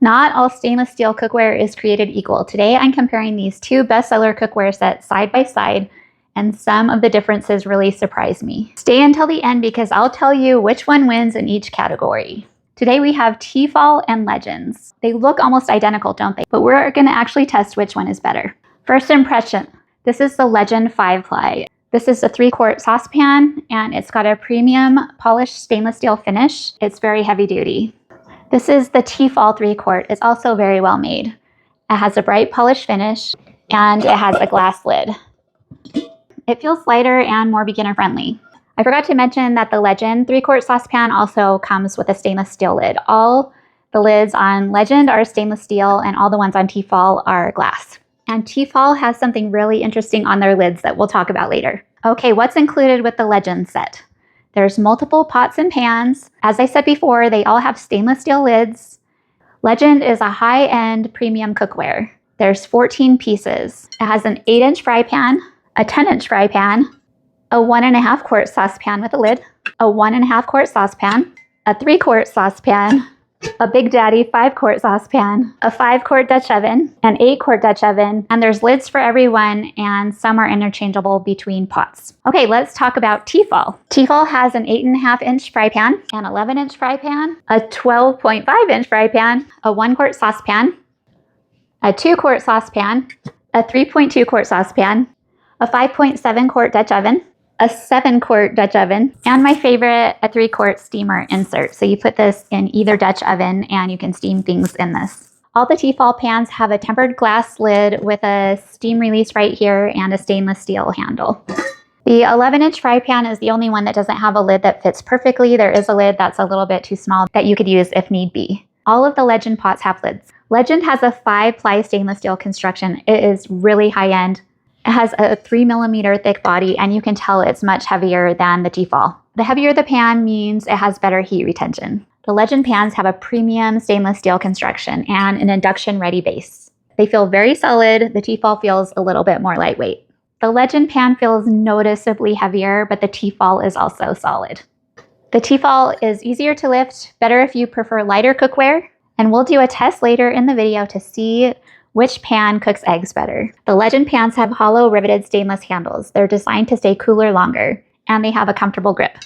Not all stainless steel cookware is created equal. Today I'm comparing these two bestseller cookware sets side by side, and some of the differences really surprised me. Stay until the end because I'll tell you which one wins in each category. Today we have T-fal and Legends. They look almost identical, don't they? But we're going to actually test which one is better. First impression, this is the Legend 5-ply. This is a 3-quart saucepan, and it's got a premium polished stainless steel finish. It's very heavy duty. This is the T-fal 3-quart. It's also very well made. It has a bright polished finish, and it has a glass lid. It feels lighter and more beginner friendly. I forgot to mention that the Legend 3-quart saucepan also comes with a stainless steel lid. All the lids on Legend are stainless steel, and all the ones on T-fal are glass. And T-fal has something really interesting on their lids that we'll talk about later. Okay, what's included with the Legend set? There's multiple pots and pans. As I said before, they all have stainless steel lids. Legend is a high-end premium cookware. There's 14 pieces. It has an 8-inch fry pan, a 10-inch fry pan, a 1.5-quart saucepan with a lid, a 1.5-quart saucepan, a 3-quart saucepan, a Big Daddy 5-quart saucepan, a 5-quart Dutch oven, an 8-quart Dutch oven, and there's lids for every one, and some are interchangeable between pots. Okay, let's talk about T-fal. T-fal has an 8.5-inch fry pan, an 11-inch fry pan, a 12.5-inch fry pan, a 1-quart saucepan, a 2-quart saucepan, a 3.2-quart saucepan, a 5.7-quart Dutch oven, a 7-quart Dutch oven, and my favorite, a 3-quart steamer insert. So you put this in either Dutch oven and you can steam things in this. All the T-fal pans have a tempered glass lid with a steam release right here and a stainless steel handle. The 11-inch fry pan is the only one that doesn't have a lid that fits perfectly. There is a lid that's a little bit too small that you could use if need be. All of the Legend pots have lids. Legend has a 5-ply stainless steel construction. It is really high-end. It has a 3mm thick body, and you can tell it's much heavier than the T-fal. The heavier the pan means it has better heat retention. The Legend pans have a premium stainless steel construction and an induction ready base. They feel very solid. The T-fal feels a little bit more lightweight. The Legend pan feels noticeably heavier, but the T-fal is also solid. The T-fal is easier to lift, better if you prefer lighter cookware, and we'll do a test later in the video to see which pan cooks eggs better. The Legend pans have hollow riveted stainless handles. They're designed to stay cooler longer, and they have a comfortable grip.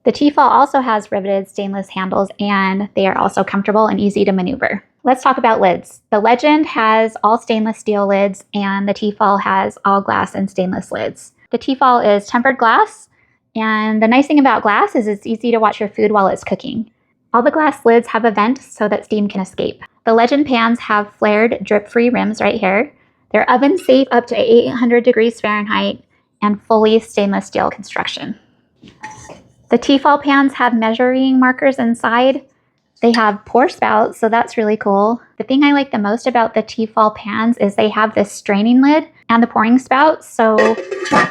The T-fal also has riveted stainless handles, and they are also comfortable and easy to maneuver. Let's talk about lids. The Legend has all stainless steel lids, and the T-fal has all glass and stainless lids. The T-fal is tempered glass, and the nice thing about glass is it's easy to watch your food while it's cooking. All the glass lids have a vent so that steam can escape. The Legend pans have flared drip-free rims right here. They're oven safe up to 800 degrees Fahrenheit and fully stainless steel construction. The T-fal pans have measuring markers inside. They have pour spouts, so that's really cool. The thing I like the most about the T-fal pans is they have this straining lid and the pouring spout, so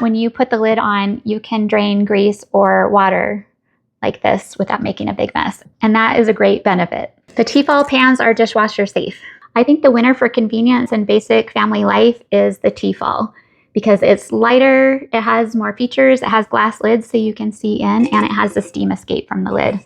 when you put the lid on, you can drain grease or water like this without making a big mess, and that is a great benefit. The T-fal pans are dishwasher safe. I think the winner for convenience and basic family life is the T-fal because it's lighter, it has more features, it has glass lids so you can see in, and it has the steam escape from the lid.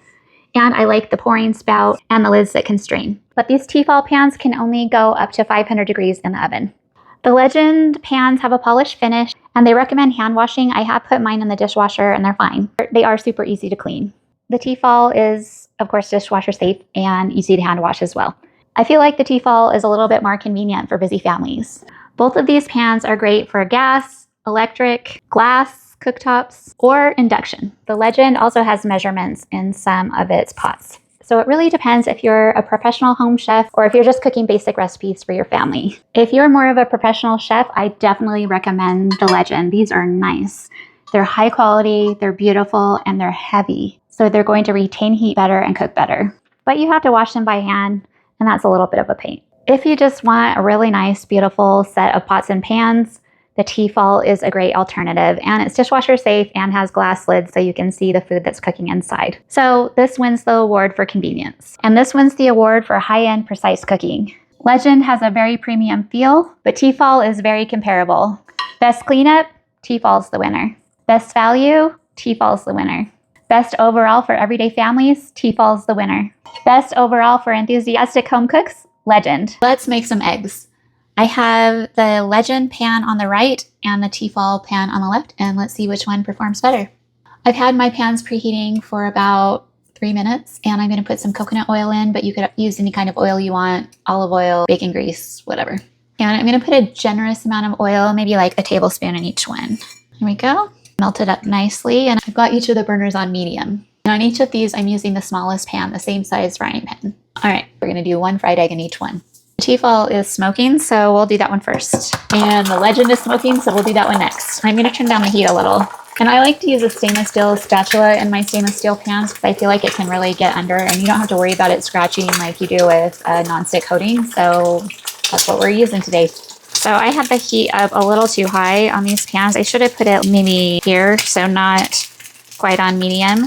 And I like the pouring spout and the lids that can strain. But these T-fal pans can only go up to 500 degrees in the oven. The Legend pans have a polished finish, and they recommend hand washing. I have put mine in the dishwasher and they're fine. They are super easy to clean. The T-fal is, of course, dishwasher safe and easy to hand wash as well. I feel like the T-fal is a little bit more convenient for busy families. Both of these pans are great for gas, electric, glass, cooktops, or induction. The Legend also has measurements in some of its pots. So it really depends if you're a professional home chef or if you're just cooking basic recipes for your family. If you're more of a professional chef, I definitely recommend the Legend. These are nice. They're high quality, they're beautiful, and they're heavy. So they're going to retain heat better and cook better. But you have to wash them by hand, and that's a little bit of a pain. If you just want a really nice, beautiful set of pots and pans, the T-fal is a great alternative, and it's dishwasher safe and has glass lids so you can see the food that's cooking inside. So this wins the award for convenience. And this wins the award for high-end precise cooking. Legend has a very premium feel, but T-fal is very comparable. Best cleanup, T-fal's the winner. Best value, T-fal's the winner. Best overall for everyday families, T-fal's the winner. Best overall for enthusiastic home cooks, Legend. Let's make some eggs. I have the Legend pan on the right and the T-fal pan on the left, and let's see which one performs better. I've had my pans preheating for about 3 minutes, and I'm going to put some coconut oil in, but you could use any kind of oil you want, olive oil, bacon grease, whatever. And I'm going to put a generous amount of oil, maybe like a tablespoon in each one. Here we go. Melt it up nicely, and I've got each of the burners on medium. And on each of these, I'm using the smallest pan, the same size frying pan. All right, we're going to do 1 fried egg in each one. The T-fal is smoking, so we'll do that one first. And the Legend is smoking, so we'll do that one next. I'm going to turn down the heat a little. And I like to use a stainless steel spatula in my stainless steel pans because I feel like it can really get under, and you don't have to worry about it scratching like you do with a nonstick coating. So that's what we're using today. So I had the heat up a little too high on these pans. I should have put it maybe here, so not quite on medium.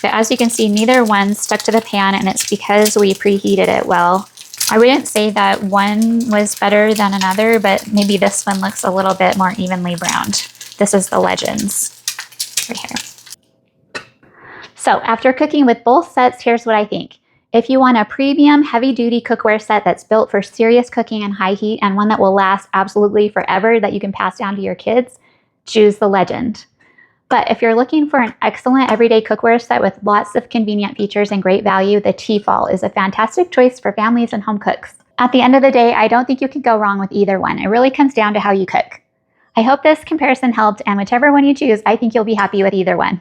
But as you can see, neither one stuck to the pan, and it's because we preheated it well. I wouldn't say that one was better than another, but maybe this one looks a little bit more evenly browned. This is the Legends right here. So after cooking with both sets, here's what I think. If you want a premium heavy-duty cookware set that's built for serious cooking and high heat, and one that will last absolutely forever that you can pass down to your kids, choose the Legend. But if you're looking for an excellent everyday cookware set with lots of convenient features and great value, the T-fal is a fantastic choice for families and home cooks. At the end of the day, I don't think you can go wrong with either one. It really comes down to how you cook. I hope this comparison helped, and whichever one you choose, I think you'll be happy with either one.